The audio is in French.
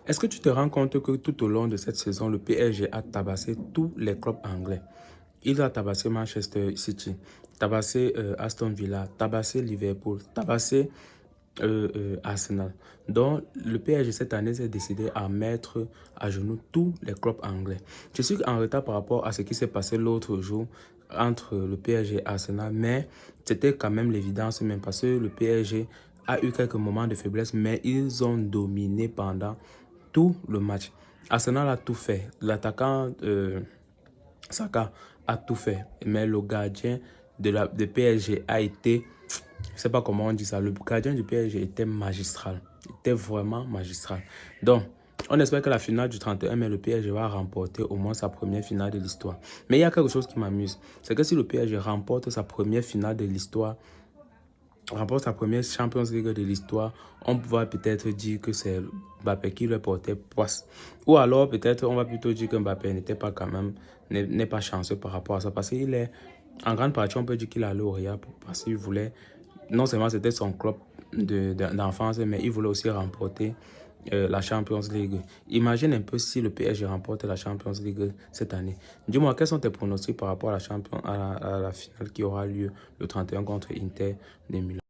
Est-ce que tu te rends compte que tout au long de cette saison, le PSG a tabassé tous les clubs anglais? Il a tabassé Manchester City, tabassé Aston Villa, tabassé Liverpool, tabassé Arsenal. Donc, le PSG cette année s'est décidé à mettre à genoux tous les clubs anglais. Je suis en retard par rapport à ce qui s'est passé l'autre jour entre le PSG et Arsenal, mais c'était quand même l'évidence même parce que le PSG a eu quelques moments de faiblesse, mais ils ont dominé pendant tout le match. Arsenal a tout fait. L'attaquant Saka a tout fait, mais le gardien de PSG a été, je ne sais pas comment on dit ça, le gardien du PSG était magistral, était vraiment magistral. Donc, on espère que la finale du 31 mai, le PSG va remporter au moins sa première finale de l'histoire. Mais il y a quelque chose qui m'amuse, c'est que si le PSG remporte sa première finale de l'histoire, remporte sa première Champions League de l'histoire, on va peut-être dire que c'est Mbappé qui lui portait poisse. Ou alors peut-être on va plutôt dire que Mbappé n'était pas quand même, n'est pas chanceux par rapport à ça. Parce qu'il est, en grande partie, on peut dire qu'il allait au Real parce qu'il voulait, non seulement c'était son club d'enfance, mais il voulait aussi remporter la Champions League. Imagine un peu si le PSG remporte la Champions League cette année. Dis-moi, quels sont tes pronostics par rapport à la finale qui aura lieu le 31 contre Inter de Milan?